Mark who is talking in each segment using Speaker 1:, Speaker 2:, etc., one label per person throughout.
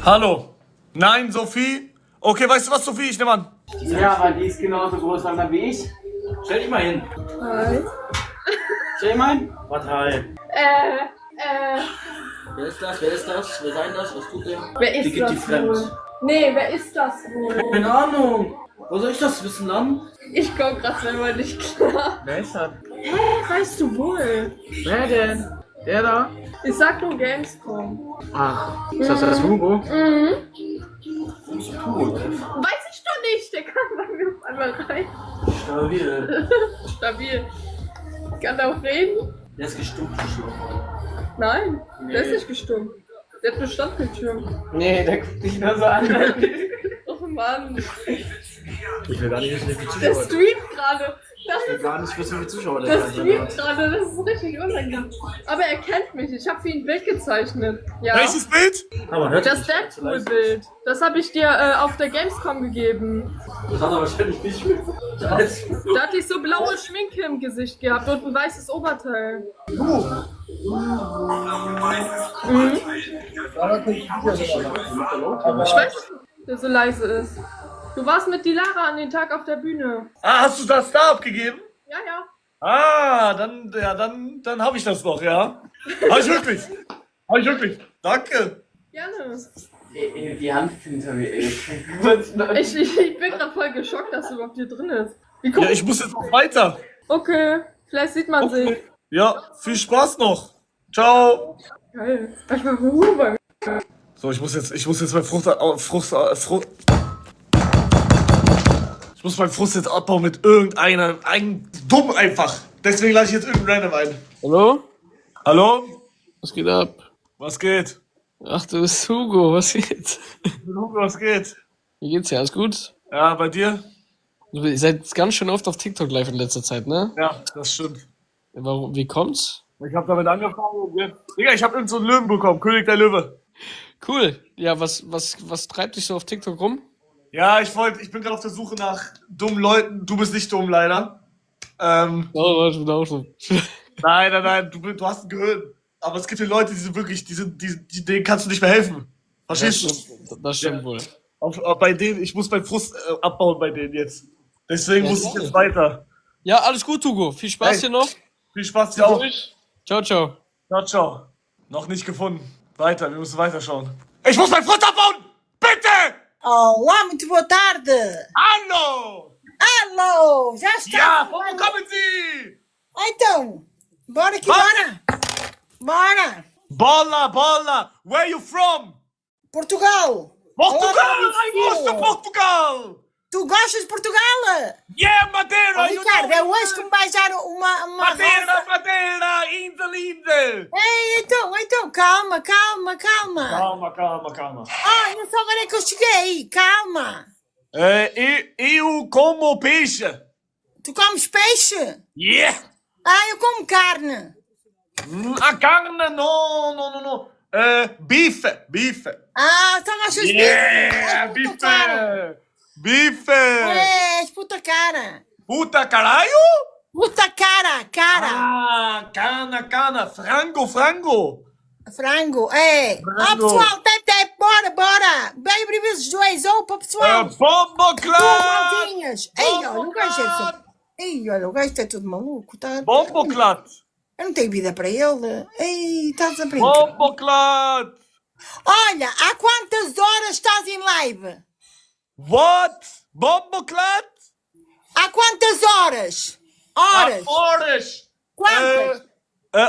Speaker 1: Hallo. Nein, Sophie? Okay, weißt du was, Sophie? Ich nehme an.
Speaker 2: Ja, aber die ist genauso groß wie ich. Stell dich mal hin.
Speaker 3: Hi.
Speaker 2: Stell dich mal hin. Was hi? Wer ist das? Wer ist das? Wer sein das? Was tut der?
Speaker 3: Wer ist
Speaker 2: die gibt
Speaker 3: das
Speaker 2: die fremd.
Speaker 3: wohl? Nee, wer ist das wohl?
Speaker 2: Keine Ahnung. Wo soll ich das wissen dann?
Speaker 3: Ich komm grad selber nicht klar.
Speaker 2: Wer ist das?
Speaker 3: Hä, weißt du wohl?
Speaker 2: Wer denn? Der da?
Speaker 3: Ich sag nur Gamescom.
Speaker 2: Ach, ist das LetsHugo?
Speaker 3: Mhm.
Speaker 2: Wo ist Hugo?
Speaker 3: Weiß ich doch nicht, der kann bei mir auf einmal rein.
Speaker 2: Stabil.
Speaker 3: Stabil. Kann der auch reden?
Speaker 2: Der ist gestummt geschlafen.
Speaker 3: Nein, der ist nicht gestummt. Der hat eine Standbildschirm.
Speaker 2: Nee, der guckt dich nur so an.
Speaker 3: Oh Mann.
Speaker 2: Ich will gar nicht wissen, wie viele
Speaker 3: Der
Speaker 2: Zuschauer.
Speaker 3: streamt gerade.
Speaker 2: Ich will gar nicht wissen, wie viele Zuschauer
Speaker 3: Der
Speaker 2: der
Speaker 3: streamt gerade, das ist richtig unangenehm. Aber er kennt mich, ich habe für ihn ein Bild gezeichnet. Ja.
Speaker 1: Welches Bild?
Speaker 2: Aber hört
Speaker 3: Das Deadpool-Bild. Das habe ich dir auf der Gamescom gegeben.
Speaker 2: Das hat er wahrscheinlich nicht mit.
Speaker 3: Da hatte ich so blaue Schminke im Gesicht gehabt und ein weißes Oberteil. Mhm. Ich weiß nicht, der so leise ist. Du warst mit Dilara an den Tag auf der Bühne.
Speaker 1: Ah, hast du das da abgegeben?
Speaker 3: Ja, ja.
Speaker 1: Ah, dann habe ich das noch, ja. Habe ich wirklich. Habe ich wirklich. Danke.
Speaker 3: Gerne.
Speaker 2: Die Hand hinter mir, ey.
Speaker 3: Ich bin gerade voll geschockt, dass du überhaupt hier drin ist. Wie
Speaker 1: Ja, ich muss jetzt noch weiter.
Speaker 3: Okay, vielleicht sieht man sich.
Speaker 1: Ja, viel Spaß noch. Ciao.
Speaker 3: Geil. Ich mach Ruhe bei mir.
Speaker 1: So, ich muss jetzt mein Ich muss meinen Frust jetzt abbauen mit irgendeinem dumm einfach. Deswegen lade ich jetzt irgendeinen random ein.
Speaker 4: Hallo?
Speaker 1: Hallo?
Speaker 4: Was geht ab?
Speaker 1: Was geht?
Speaker 4: Ach, du bist Hugo, was geht?
Speaker 1: Was geht?
Speaker 4: Wie geht's dir? Alles gut?
Speaker 1: Ja, bei dir?
Speaker 4: Ihr seid ganz schön oft auf TikTok live in letzter Zeit, ne?
Speaker 1: Ja, das stimmt.
Speaker 4: Warum, wie kommt's?
Speaker 1: Ich habe damit angefangen und jetzt... Digga, ich habe irgend so einen Löwen bekommen. König der Löwe.
Speaker 4: Cool. Ja, was treibt dich so auf TikTok rum?
Speaker 1: Ja, ich bin gerade auf der Suche nach dummen Leuten. Du bist nicht dumm, leider.
Speaker 4: Oh, ich bin auch so.
Speaker 1: Nein, du hast ein Gehirn. Aber es gibt hier Leute, die sind wirklich, denen kannst du nicht mehr helfen. Verstehst du?
Speaker 4: Das stimmt wohl.
Speaker 1: Bei denen, ich muss meinen Frust abbauen bei denen jetzt. Deswegen
Speaker 4: Ja,
Speaker 1: muss ich
Speaker 4: geil.
Speaker 1: jetzt weiter.
Speaker 4: Ja, alles gut, Hugo. Viel Spaß
Speaker 1: Hey.
Speaker 4: hier noch.
Speaker 1: Viel Spaß dir auch.
Speaker 4: Ciao, ciao.
Speaker 1: Ciao, ciao. Noch nicht gefunden. Weiter, wir müssen weiterschauen. Ich muss meinen Frust abbauen! Bitte!
Speaker 5: Olá, muito boa tarde!
Speaker 1: Hallo!
Speaker 5: Alô, já está?
Speaker 1: Ja, wo kommen Sie?
Speaker 5: Então, bora que
Speaker 1: Was?
Speaker 5: bora! Bora!
Speaker 1: Bola, where you from?
Speaker 5: Portugal!
Speaker 1: Portugal!
Speaker 5: Olá,
Speaker 1: I gosto de Portugal!
Speaker 5: Tu gostas de Portugal?
Speaker 1: Yeah, Madeira!
Speaker 5: Oh,
Speaker 1: you
Speaker 5: Ricardo,
Speaker 1: know
Speaker 5: é
Speaker 1: it.
Speaker 5: hoje que me vais dar uma
Speaker 1: Madeira, Insel!
Speaker 5: Ei, então, calma.
Speaker 1: Calma.
Speaker 5: Ah, não só agora é que eu cheguei, calma!
Speaker 1: Eu como peixe.
Speaker 5: Tu comes peixe?
Speaker 1: Yeah!
Speaker 5: Ah, eu como carne!
Speaker 1: A carne, no. Bife.
Speaker 5: Ah, então gostas de
Speaker 1: Yeah,
Speaker 5: bife? Puta cara!
Speaker 1: bife.
Speaker 5: És puta cara!
Speaker 1: Puta caralho?
Speaker 5: Puta cara!
Speaker 1: Ah, cana. Frango.
Speaker 5: Frango, é! Ah,
Speaker 1: Frango.
Speaker 5: pessoal, bora! Bem, abrir vezes dois, opa, pessoal!
Speaker 1: Bombo clat.
Speaker 5: Maldinhas! Ei, olha, o gajo é tudo... Ei, olha, o gajo é tudo maluco, tá?
Speaker 1: Bombo clat.
Speaker 5: Eu não tenho vida para ele. Ei, estás a brincar?
Speaker 1: Bombo clat.
Speaker 5: Olha, há quantas horas estás em live?
Speaker 1: What? Bombo clat?
Speaker 5: Há quantas horas? Horas! Quantas?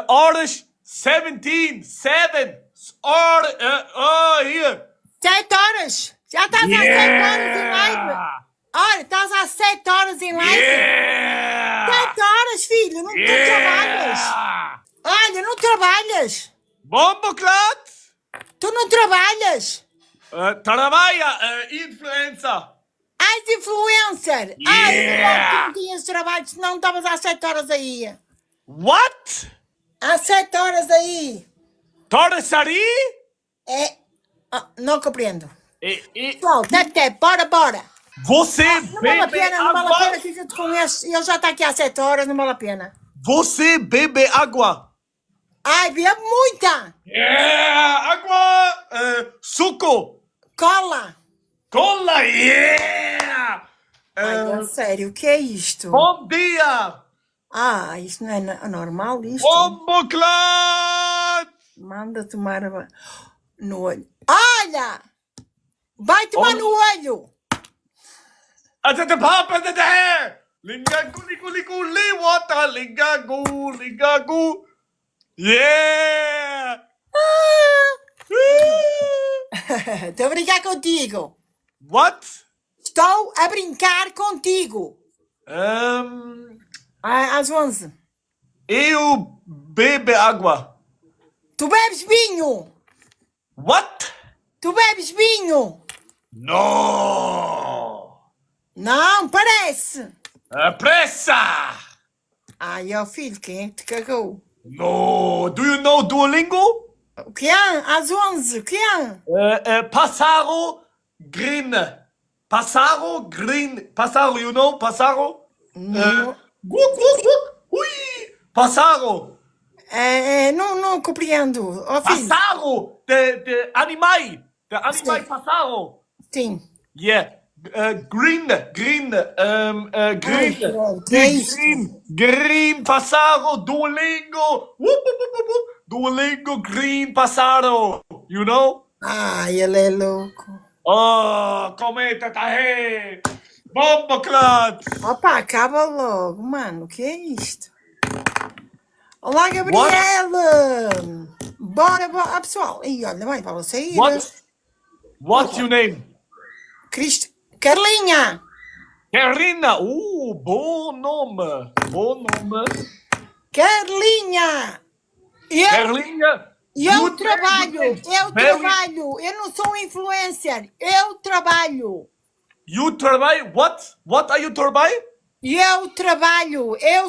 Speaker 1: Horas 17. 7. Horas. Here.
Speaker 5: 7 horas! Já estás há 7 horas em live! Olha, estás há 7 horas em live!
Speaker 1: Yeah.
Speaker 5: 7 horas, filho! Não trabalhas! Olha, não trabalhas!
Speaker 1: Bombo clat.
Speaker 5: Tu não trabalhas!
Speaker 1: Trabalha. Influencer.
Speaker 5: És influencer! Ai, tu não tinhas trabalho, senão estavas há 7 horas aí!
Speaker 1: What?
Speaker 5: Há 7 horas aí!
Speaker 1: Torresari?
Speaker 5: É... Ah, não compreendo!
Speaker 1: E
Speaker 5: Pessoal, tap, bora!
Speaker 1: você
Speaker 5: Não vale a
Speaker 1: bebe
Speaker 5: pena, não vale a
Speaker 1: água?
Speaker 5: pena que a gente conhece. Ele já está aqui há 7 horas, não vale a pena.
Speaker 1: Você bebe água?
Speaker 5: Ai, bebe muita!
Speaker 1: Yeah, água, suco,
Speaker 5: Cola.
Speaker 1: Cola, yeah!
Speaker 5: Ai, sério, o que é isto?
Speaker 1: Bom dia!
Speaker 5: Ah, isto não é normal, isto?
Speaker 1: Bomboclat!
Speaker 5: Manda tomar no olho. Olha! Vai tomar no olho!
Speaker 1: Até papa de hair! Lingagu, ligu, ligu, li, water, lingagu, lingagu. Yeah!
Speaker 5: Estou a brincar contigo.
Speaker 1: What?
Speaker 5: Estou a brincar contigo. Às 11.
Speaker 1: Eu bebe água.
Speaker 5: Tu bebes vinho.
Speaker 1: What?
Speaker 5: Tu bebes vinho.
Speaker 1: No!
Speaker 5: Não, parece.
Speaker 1: Pressa!
Speaker 5: Ai, ó filho, quem é que te cagou?
Speaker 1: No! Do you know Duolingo?
Speaker 5: O que é? Às 11, o que é?
Speaker 1: Passaro green. Passaro green. Passaro, you know? Passaro?
Speaker 5: Não,
Speaker 1: Ui! Passaro!
Speaker 5: não compreendo. Ó filho,
Speaker 1: Passaro! De animai! De animai
Speaker 5: Sim.
Speaker 1: passaro!
Speaker 5: sim.
Speaker 1: Yeah. Green. Green.
Speaker 5: que é isto?
Speaker 1: Green passaro. Duolingo. Duolingo green passaro. You know?
Speaker 5: Ai, ele é louco.
Speaker 1: Oh, comenta tá aí. Bomboclat.
Speaker 5: Opa, acaba logo, mano. O que é isto? Olá, Gabriela! Bora, pessoal. E olha, vai para você ir.
Speaker 1: What's your name?
Speaker 5: Carlinha!
Speaker 1: Karina. Bom nome. Bom nome.
Speaker 5: Carlinha!
Speaker 1: Carlinha.
Speaker 5: Eu trabalho. Eu não sou influencer. Eu trabalho.
Speaker 1: You trabalho? What are you trabalho?
Speaker 5: Eu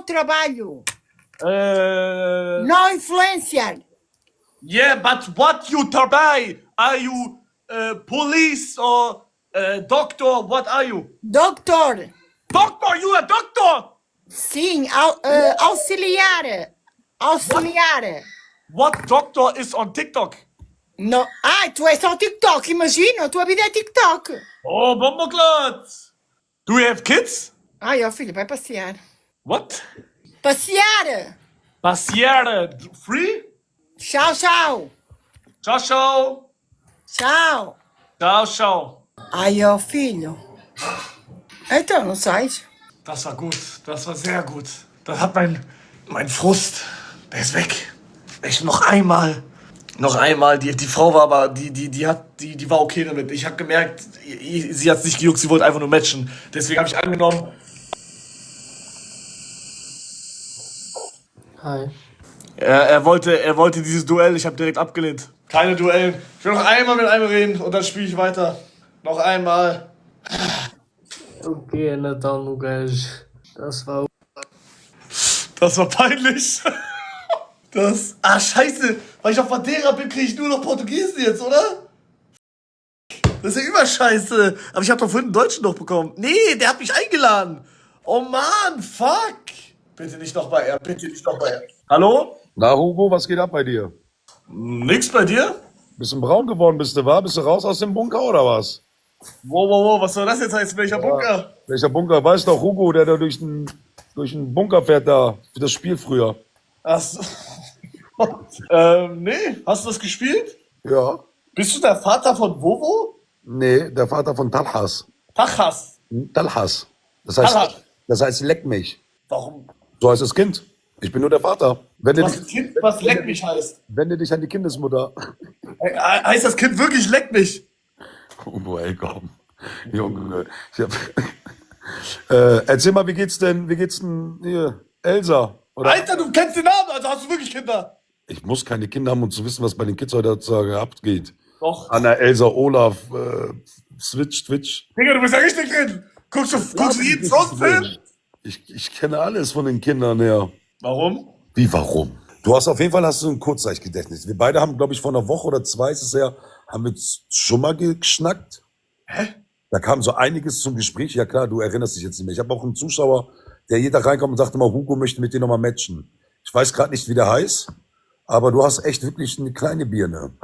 Speaker 5: trabalho. Não influencer.
Speaker 1: Yeah, but what you trabalho? Are you police or doctor? What are you?
Speaker 5: Doutor.
Speaker 1: Doctor, you a doctor?
Speaker 5: Sim, auxiliar.
Speaker 1: What doctor is on TikTok?
Speaker 5: Não. Ai, tu és só TikTok, imagina. A tua vida é TikTok.
Speaker 1: Oh, bomboclat. Do you have kids?
Speaker 5: Ai, ó filho, vai passear.
Speaker 1: What?
Speaker 5: Passear!
Speaker 1: Passear free?
Speaker 5: Tchau, tchau.
Speaker 1: Tchau, tchau.
Speaker 5: Tchau.
Speaker 1: Tchau, tchau.
Speaker 5: Ai, ó filho. Então, não sais?
Speaker 1: Das war gut. Das war sehr gut. Das hat mein Frust. Der ist weg. Ich noch einmal. Die Frau war aber, die war okay damit. Ich habe gemerkt, sie hat es nicht gejuckt, sie wollte einfach nur matchen. Deswegen habe ich angenommen.
Speaker 4: Hi.
Speaker 1: Er wollte dieses Duell, ich habe direkt abgelehnt. Keine Duellen. Ich will noch einmal mit einem reden und dann spiele ich weiter. Noch einmal.
Speaker 4: Okay, Natal no gajo. Das war.
Speaker 1: Das war peinlich. Scheiße. Weil ich auf Madeira bin, kriege ich nur noch Portugiesen jetzt, oder? Das ist ja überscheiße. Aber ich habe doch vorhin einen Deutschen noch bekommen. Nee, der hat mich eingeladen. Oh Mann, fuck. Bitte nicht noch bei er. Hallo?
Speaker 6: Na, Hugo, was geht ab bei dir?
Speaker 1: Nix bei dir?
Speaker 6: Bisschen braun geworden bist du, wa? Bist du raus aus dem Bunker oder was?
Speaker 1: Wow, was soll das jetzt heißen? Welcher Bunker?
Speaker 6: Welcher Bunker? Weißt doch, Hugo, der da durch den Bunker fährt da, für das Spiel früher.
Speaker 1: Achso. Nee, hast du das gespielt?
Speaker 6: Ja.
Speaker 1: Bist du der Vater von Vovo?
Speaker 6: Nee, der Vater von Talhas.
Speaker 1: Tachas.
Speaker 6: Talhas.
Speaker 1: Talhas.
Speaker 6: Das heißt, leck mich.
Speaker 1: Warum?
Speaker 6: So heißt das Kind. Ich bin nur der Vater.
Speaker 1: Was Kind, was leck mich heißt?
Speaker 6: Wende dich an die Kindesmutter.
Speaker 1: Heißt das Kind wirklich leck mich?
Speaker 6: Hugo, ey, komm. Junge, erzähl mal, wie geht's denn hier, Elsa? Oder?
Speaker 1: Alter, du kennst den Namen, also hast du wirklich Kinder?
Speaker 6: Ich muss keine Kinder haben, um zu wissen, was bei den Kids heutzutage abgeht.
Speaker 1: Doch.
Speaker 6: Anna, Elsa, Olaf, Twitch.
Speaker 1: Digga, du bist ja richtig drin. Guckst du jeden Film?
Speaker 6: Ich kenne alles von den Kindern her.
Speaker 1: Warum?
Speaker 6: Wie, warum? Du hast auf jeden Fall ein Kurzzeitgedächtnis. Wir beide haben, glaube ich, vor einer Woche oder zwei ist es her, haben wir schon mal geschnackt.
Speaker 1: Hä?
Speaker 6: Da kam so einiges zum Gespräch. Ja klar, du erinnerst dich jetzt nicht mehr. Ich habe auch einen Zuschauer, der jeder reinkommt und sagt immer, Hugo möchte mit dir nochmal matchen. Ich weiß gerade nicht, wie der heißt, aber du hast echt wirklich eine kleine Birne.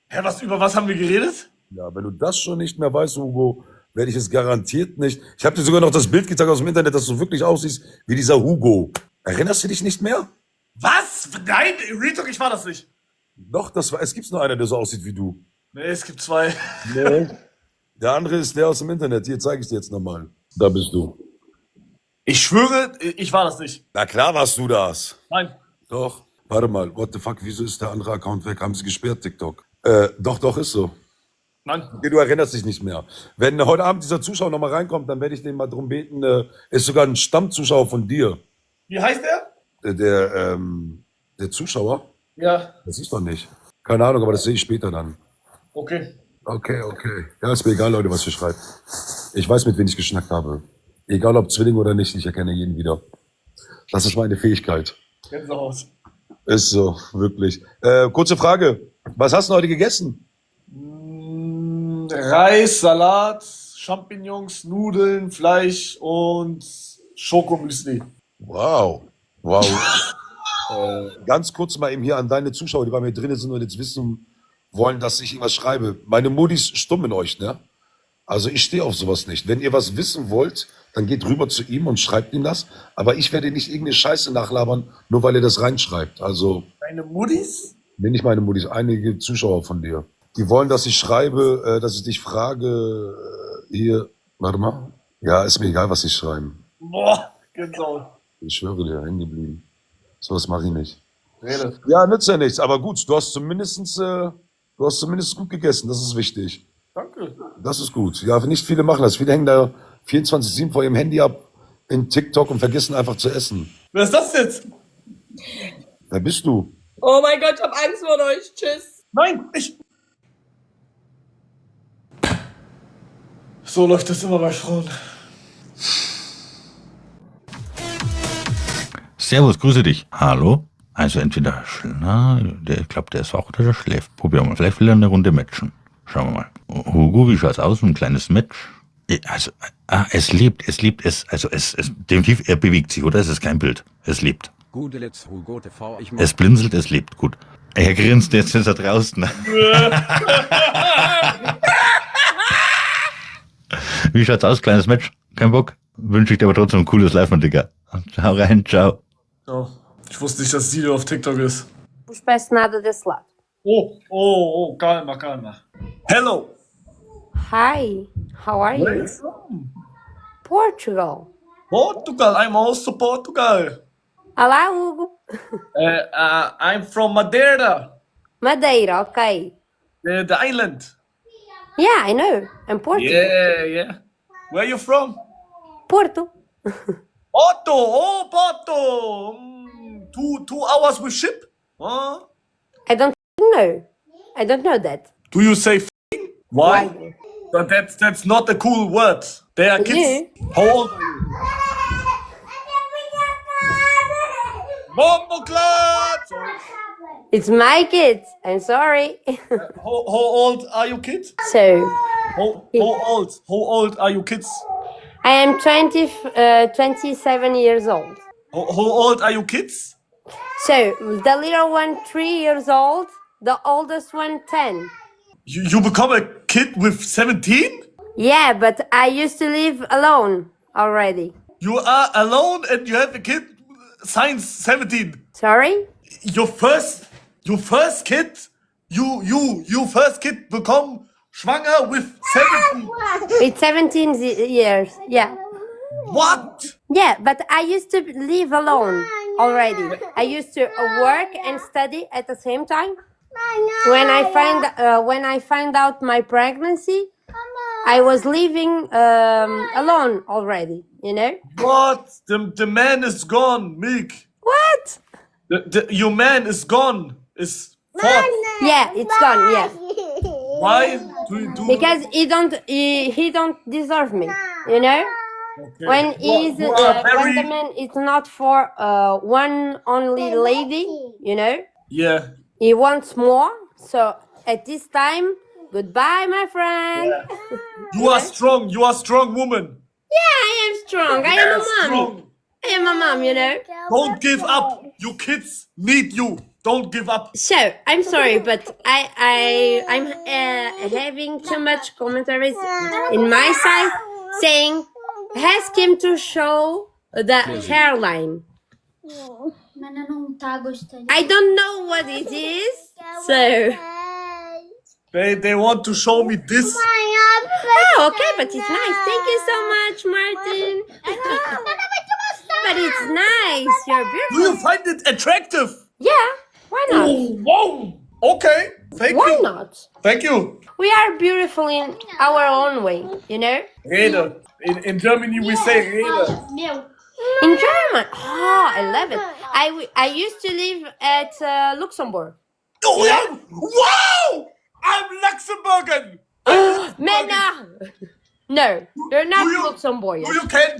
Speaker 1: Hä, über was haben wir geredet?
Speaker 6: Ja, wenn du das schon nicht mehr weißt, Hugo, werde ich es garantiert nicht. Ich habe dir sogar noch das Bild gezeigt aus dem Internet, dass du wirklich aussiehst wie dieser Hugo. Erinnerst du dich nicht mehr?
Speaker 1: Was? Nein, Retalk, ich war das nicht.
Speaker 6: Doch, es gibt nur einer, der so aussieht wie du.
Speaker 1: Nee, es gibt zwei.
Speaker 6: Nee. Der andere ist der aus dem Internet. Hier zeige ich dir jetzt nochmal. Da bist du.
Speaker 1: Ich schwöre, ich war das nicht.
Speaker 6: Na klar warst du das.
Speaker 1: Nein.
Speaker 6: Doch. Warte mal, what the fuck, wieso ist der andere Account weg? Haben sie gesperrt, TikTok? Doch, ist so.
Speaker 1: Nein.
Speaker 6: Okay, du erinnerst dich nicht mehr. Wenn heute Abend dieser Zuschauer nochmal reinkommt, dann werde ich den mal drum beten. Ist sogar ein Stammzuschauer von dir.
Speaker 1: Wie heißt der?
Speaker 6: Der Zuschauer?
Speaker 1: Ja.
Speaker 6: Das siehst du nicht. Keine Ahnung, aber das sehe ich später dann.
Speaker 1: Okay.
Speaker 6: Okay. Ja, ist mir egal, Leute, was ihr schreibt. Ich weiß, mit wem ich geschnackt habe. Egal ob Zwilling oder nicht, ich erkenne jeden wieder. Das ist meine Fähigkeit.
Speaker 1: Gänsehaut.
Speaker 6: Ist so, wirklich. Kurze Frage. Was hast du heute gegessen?
Speaker 1: Reis, Salat, Champignons, Nudeln, Fleisch und Schokomüsli.
Speaker 6: Wow. Ganz kurz mal eben hier an deine Zuschauer, die bei mir drin sind und jetzt wissen wollen, dass ich irgendwas schreibe. Meine Muddis stummen euch, ne? Also ich stehe auf sowas nicht. Wenn ihr was wissen wollt, dann geht rüber zu ihm und schreibt ihm das. Aber ich werde nicht irgendeine Scheiße nachlabern, nur weil ihr das reinschreibt. Also,
Speaker 1: Deine Muddis?
Speaker 6: nee, nicht meine Muddis, einige Zuschauer von dir. Die wollen, dass ich schreibe, dass ich dich frage, hier, warte mal. Ja, ist mir egal, was ich schreibe.
Speaker 1: Boah, Gänsehaut.
Speaker 6: Ich schwöre dir, hängen geblieben. So, das mache ich nicht.
Speaker 1: Rede.
Speaker 6: Ja, nützt ja nichts, aber gut, du hast zumindest gut gegessen, das ist wichtig.
Speaker 1: Danke.
Speaker 6: Das ist gut. Ja, nicht viele machen das. Viele hängen da 24/7 vor ihrem Handy ab in TikTok und vergessen einfach zu essen.
Speaker 1: Wer ist das jetzt?
Speaker 6: Wer bist du?
Speaker 3: Oh mein Gott, ich hab Angst vor euch. Tschüss.
Speaker 1: Nein, ich. So läuft das immer bei Frauen.
Speaker 7: Servus, grüße dich. Hallo? Also entweder, ich glaube, der ist wach oder der schläft. Probieren wir mal. Vielleicht will er eine Runde matchen. Schauen wir mal. Hugo, wie schaut's aus? Ein kleines Match? Also, es lebt. Also, definitiv, er bewegt sich, oder? Es ist kein Bild. Es lebt.
Speaker 8: Gute LetsHugo TV.
Speaker 7: Es blinzelt, es lebt. Gut. Er grinst, jetzt ist er draußen. Wie schaut's aus? Kleines Match? Kein Bock? Wünsche ich dir aber trotzdem ein cooles Live von Digga. Ciao rein, ciao.
Speaker 1: Oh, ich wusste nicht, dass Sido auf TikTok ist.
Speaker 9: Os peço nada desse lado.
Speaker 1: Oh, calma. Hello.
Speaker 9: Hi, how are
Speaker 1: Where are
Speaker 9: you?
Speaker 1: you from?
Speaker 9: Portugal.
Speaker 1: Portugal. I'm also Portugal.
Speaker 9: Olá, Hugo.
Speaker 1: I'm from Madeira,
Speaker 9: Madeira, okay.
Speaker 1: the island.
Speaker 9: Yeah, I know. I'm Portugal.
Speaker 1: Yeah. Where are you from?
Speaker 9: Porto.
Speaker 1: Porto. 2 hours with ship. Huh?
Speaker 9: I don't know. I don't know that.
Speaker 1: Do you say f***ing? Why? But that's not a cool word. They are kids.
Speaker 9: Yeah.
Speaker 1: How old are you? Bomboklat!
Speaker 9: It's my kids. I'm sorry.
Speaker 1: How old are you kids?
Speaker 9: So,
Speaker 1: How old are you kids?
Speaker 9: I am 27 years old.
Speaker 1: How old are you kids?
Speaker 9: So, the little one 3 years old, the oldest one 10.
Speaker 1: You become a kid with 17?
Speaker 9: Yeah, but I used to live alone already.
Speaker 1: You are alone and you have a kid since 17.
Speaker 9: Sorry?
Speaker 1: Your first kid, you first kid become schwanger with 17.
Speaker 9: With 17 years, yeah.
Speaker 1: What?
Speaker 9: Yeah, but I used to live alone already. I used to work and study at the same time. When I find out my pregnancy, I was living alone already, you know?
Speaker 1: What? The man is gone, Milk.
Speaker 9: What?
Speaker 1: Your man is gone. Is fought.
Speaker 9: Yeah, it's gone, yeah.
Speaker 1: Why do you do?
Speaker 9: Because he don't deserve me, you know?
Speaker 1: Okay.
Speaker 9: When
Speaker 1: You are
Speaker 9: when the man is not for one only lady, you know?
Speaker 1: Yeah.
Speaker 9: He wants more. So at this time, goodbye, my friend.
Speaker 1: You are strong. You are strong woman.
Speaker 9: Yeah, I am strong. I am a mom.
Speaker 1: Strong.
Speaker 9: I am a mom, you know?
Speaker 1: Don't give up. Your kids need you. Don't give up.
Speaker 9: So I'm sorry, but I'm having too much commentaries in my side saying ask him to show the hairline. I don't know what it is, so.
Speaker 1: They want to show me this.
Speaker 9: Oh, okay, but it's nice. Thank you so much, Martin. But it's nice. You're
Speaker 1: Do
Speaker 9: beautiful.
Speaker 1: you find it attractive?
Speaker 9: Yeah, why not?
Speaker 1: Oh, wow. Okay. Thank
Speaker 9: Why
Speaker 1: you.
Speaker 9: not?
Speaker 1: Thank you.
Speaker 9: We are beautiful in our own way, you know?
Speaker 1: Rede. In Germany we say Rede.
Speaker 9: In German. Oh, I love it. I used to live at Luxembourg.
Speaker 1: Oh yeah. Wow. I'm Luxembourger.
Speaker 9: Mais no, you're not Luxembourgish.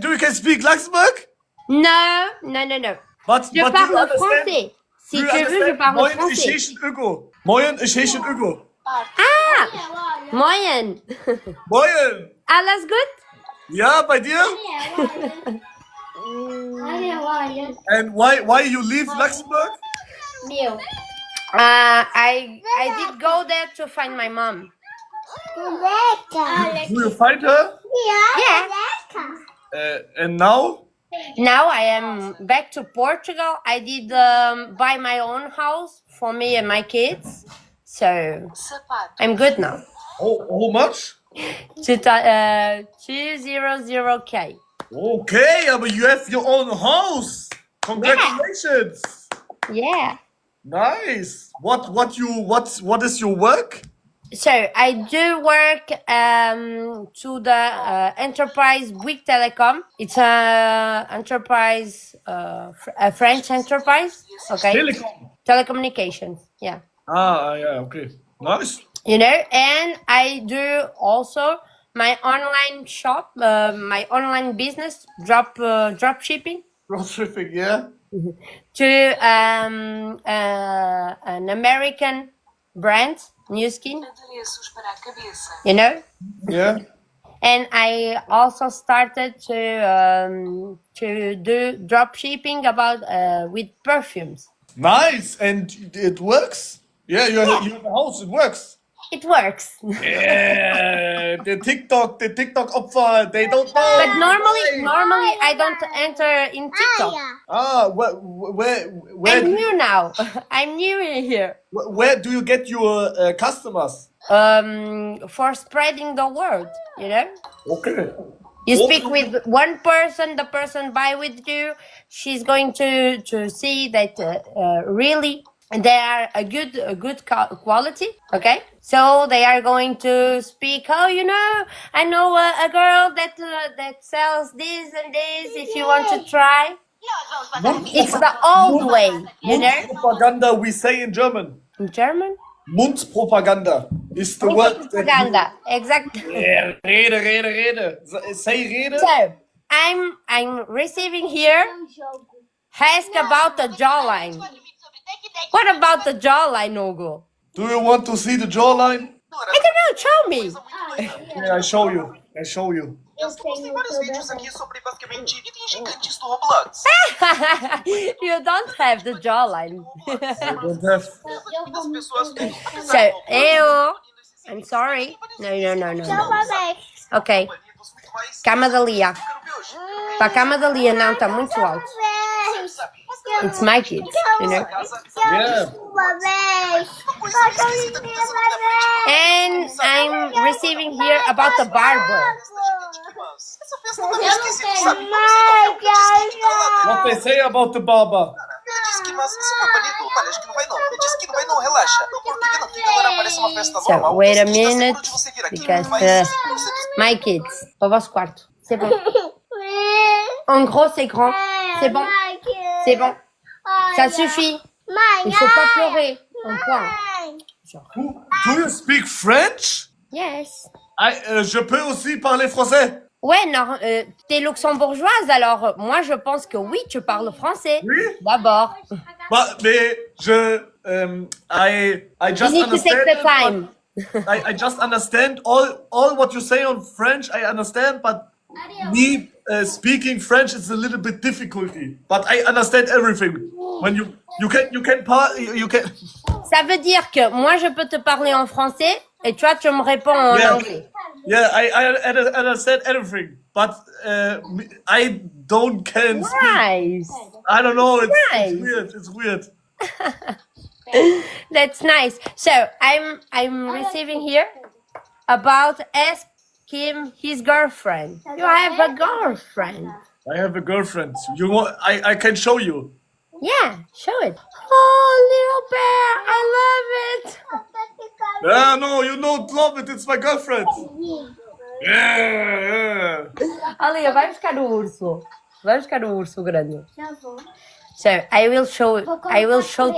Speaker 1: Do you can speak Luxembourg?
Speaker 9: No.
Speaker 1: But
Speaker 9: Je
Speaker 1: do you
Speaker 9: parle
Speaker 1: understand?
Speaker 9: français. Si
Speaker 1: Do you
Speaker 9: tu veux, je
Speaker 1: understand?
Speaker 9: parle
Speaker 1: Moin, ich
Speaker 9: français.
Speaker 1: hechen Ugo. Moin, ich hechen Ugo.
Speaker 9: Ah, moyen.
Speaker 1: Moin.
Speaker 9: Alles gut?
Speaker 1: Ja, bei dir? And why you leave Luxembourg?
Speaker 9: I did go there to find my mom.
Speaker 1: Do you find her?
Speaker 9: Yeah.
Speaker 1: And now?
Speaker 9: Now I am back to Portugal. I did buy my own house for me and my kids. So I'm good now.
Speaker 1: How much?
Speaker 9: 200K.
Speaker 1: Okay, but you have your own house. Congratulations.
Speaker 9: Yeah.
Speaker 1: Nice. What is your work?
Speaker 9: So I do work to the enterprise Bouygues Telecom. It's a enterprise, a French enterprise. Okay.
Speaker 1: Telecom.
Speaker 9: Telecommunications. Yeah.
Speaker 1: Yeah. Okay. Nice.
Speaker 9: You know, and I do also my online shop, my online business, drop shipping
Speaker 1: Dropshipping, yeah.
Speaker 9: to an American brand, New Skin. You know.
Speaker 1: Yeah.
Speaker 9: And I also started to do drop shipping about with perfumes.
Speaker 1: Nice, and it works. Yeah, you have a house. It works.
Speaker 9: It works.
Speaker 1: Yeah, the TikTok Opfer, they don't know.
Speaker 9: But normally I don't enter in TikTok.
Speaker 1: Where
Speaker 9: I'm new now. I'm new here.
Speaker 1: where do you get your customers?
Speaker 9: For spreading the word, you know.
Speaker 1: Okay.
Speaker 9: You speak with one person, the person buy with you. She's going to see that really they are a good quality. Okay, so they are going to speak. Oh, you know, I know a girl that sells this and this. If you want to try, it's the old way, you know.
Speaker 1: Mundpropaganda, we say in German.
Speaker 9: In German.
Speaker 1: Mundpropaganda is the word.
Speaker 9: Propaganda, exactly.
Speaker 1: Yeah, rede. Say rede.
Speaker 9: So I'm receiving here. Ask about the jawline. What about the jawline, Hugo?
Speaker 1: Do you want to see the jawline?
Speaker 9: I don't know. Show me.
Speaker 1: Yeah, I show you.
Speaker 8: Tem vários vídeos aqui sobre basicamente itens gigantes do Roblox.
Speaker 9: You don't have the jawline.
Speaker 1: I don't have.
Speaker 8: Muitas pessoas têm.
Speaker 9: So, I'm sorry. No. Ok. Cama da Lia. Para a cama da Lia não, está muito alto. It's my kids, you know.
Speaker 1: Yeah.
Speaker 9: And I'm receiving here about the barber.
Speaker 8: Essa festa tá meio esquisita, sabe?
Speaker 1: What they say about the barber?
Speaker 8: Ele disse que, mas se for banido, olha, acho que não vai não. Ele disse que não vai não, relaxa. Porque vendo aqui, galera, parece uma festa
Speaker 9: So,
Speaker 8: normal.
Speaker 9: wait a
Speaker 8: Você está seguro
Speaker 9: minute,
Speaker 8: de você vir aqui,
Speaker 9: because
Speaker 8: mas
Speaker 9: my kids, au vosso quarto. C'est bon. En gros, c'est grand. C'est bon. C'est bon. Ça suffit. Il faut pas pleurer. Un point.
Speaker 1: Do you speak French?
Speaker 9: Yes.
Speaker 1: Je peux aussi parler français.
Speaker 9: Ouais, non, t'es luxembourgeoise, alors moi je pense que oui, tu parles français.
Speaker 1: Oui.
Speaker 9: D'abord.
Speaker 1: Mais I just
Speaker 9: You need to take the time.
Speaker 1: I just understand all what you say on French. I understand, but me speaking French is a little bit difficulty, but I understand everything. When you can.
Speaker 9: Ça veut dire que moi, je peux te parler en français et toi, tu me réponds en
Speaker 1: Yeah.
Speaker 9: anglais.
Speaker 1: Yeah, I understand everything, but I don't can speak.
Speaker 9: Nice.
Speaker 1: I don't know. It's
Speaker 9: Nice.
Speaker 1: weird. It's weird.
Speaker 9: That's nice. So I'm receiving here about ask him his girlfriend. You have a girlfriend.
Speaker 1: I have a girlfriend. You want? I can show you.
Speaker 9: Yeah, show it. Oh, little bear, I love it.
Speaker 1: No, you don't love it. It's my girlfriend. Yeah.
Speaker 9: Ali, vai buscar o urso. Vai buscar o urso grande. So I will show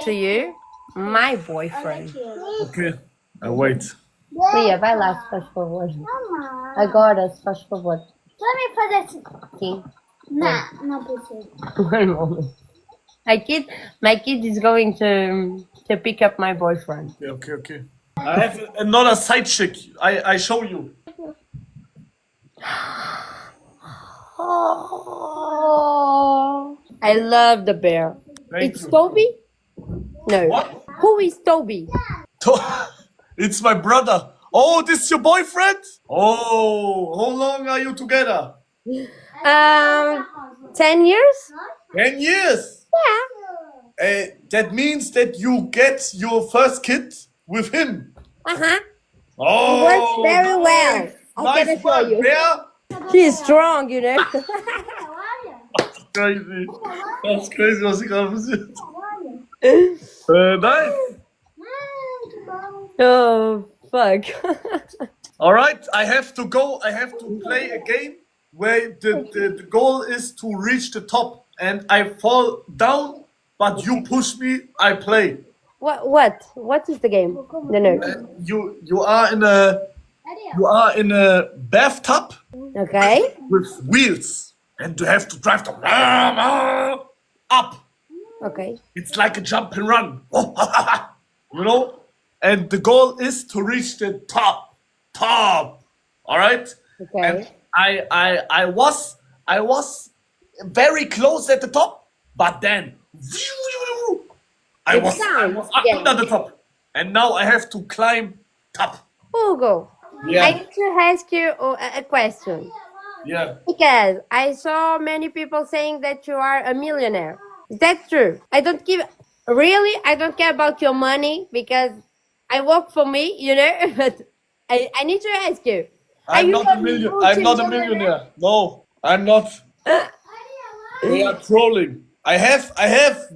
Speaker 9: to you my boyfriend.
Speaker 1: Okay. I wait.
Speaker 9: Lia, vai lá, se faz favor. Agora, se faz favor.
Speaker 10: Vamos fazer assim.
Speaker 9: Sim.
Speaker 10: Não precisa.
Speaker 9: One moment. My kid is going to pick up my boyfriend.
Speaker 1: Okay. I have another side chick. I show you.
Speaker 9: Oh, I love the bear.
Speaker 1: Thank
Speaker 9: It's
Speaker 1: you.
Speaker 9: Toby? No.
Speaker 1: What?
Speaker 9: Who is Toby?
Speaker 1: It's my brother. Oh, this is your boyfriend? Oh, how long are you together?
Speaker 9: 10 years?
Speaker 1: 10 years.
Speaker 9: Yeah.
Speaker 1: That means that you get your first kid with him.
Speaker 9: Uh-huh.
Speaker 1: Oh,
Speaker 9: Works very well. I'm
Speaker 1: Nice
Speaker 9: gonna show
Speaker 1: work,
Speaker 9: you.
Speaker 1: Bear.
Speaker 9: He's strong, you know.
Speaker 1: Crazy. That's crazy, was gerade passiert. Nice.
Speaker 9: Oh, fuck.
Speaker 1: All right, I have to go. I have to play a game where the goal is to reach the top, and I fall down, but you push me. I play.
Speaker 9: What is the game? No.
Speaker 1: You are in a bathtub
Speaker 9: Okay.
Speaker 1: with wheels, and you have to drive them up.
Speaker 9: Okay.
Speaker 1: It's like a jump and run, you know. And the goal is to reach the top. All right.
Speaker 9: Okay.
Speaker 1: And I was very close at the top, but then I was under the top, and now I have to climb top.
Speaker 9: Hugo,
Speaker 1: Yeah.
Speaker 9: I need to ask you a question.
Speaker 1: Yeah.
Speaker 9: Because I saw many people saying that you are a millionaire. Is that true? I don't care about your money because I work for me, you know, but I need to ask you.
Speaker 1: I'm not a millionaire. No, I'm not. They are trolling. I have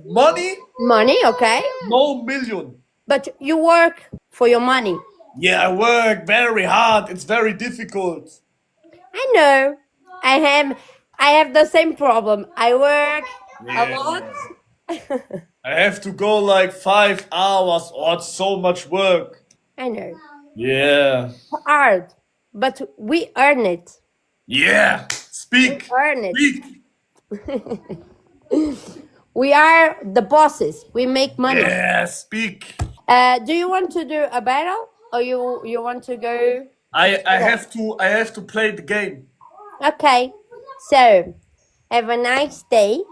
Speaker 1: money.
Speaker 9: Money, okay.
Speaker 1: No million.
Speaker 9: But you work for your money.
Speaker 1: Yeah, I work very hard. It's very difficult.
Speaker 9: I know. I have the same problem. I work a lot.
Speaker 1: I have to go like 5 hours. Oh, it's so much work.
Speaker 9: I know.
Speaker 1: Yeah.
Speaker 9: Hard. But we earn it.
Speaker 1: Yeah. Speak.
Speaker 9: Earn it.
Speaker 1: Speak.
Speaker 9: We are the bosses. We make money.
Speaker 1: Yeah, speak.
Speaker 9: Do you want to do a battle or you want to go?
Speaker 1: I have to play the game.
Speaker 9: Okay. So, have a nice day.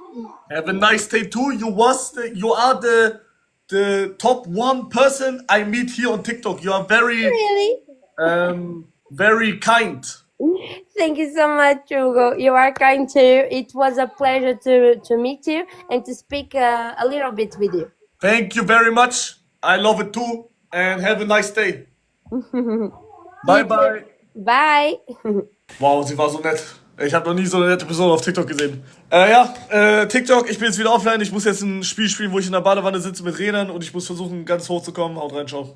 Speaker 1: Have a nice day too. You are the top one person I meet here on TikTok. You are
Speaker 9: Really?
Speaker 1: very kind.
Speaker 9: Thank you so much, Hugo. You are kind too. It was a pleasure to meet you and to speak a little bit with you.
Speaker 1: Thank you very much. I love it too. And have a nice day. Bye bye.
Speaker 9: Bye.
Speaker 1: Wow, sie war so nett. Ich habe noch nie so eine nette Person auf TikTok gesehen. TikTok, ich bin jetzt wieder offline. Ich muss jetzt ein Spiel spielen, wo ich in der Badewanne sitze mit Rädern und ich muss versuchen, ganz hoch zu kommen. Haut rein, ciao.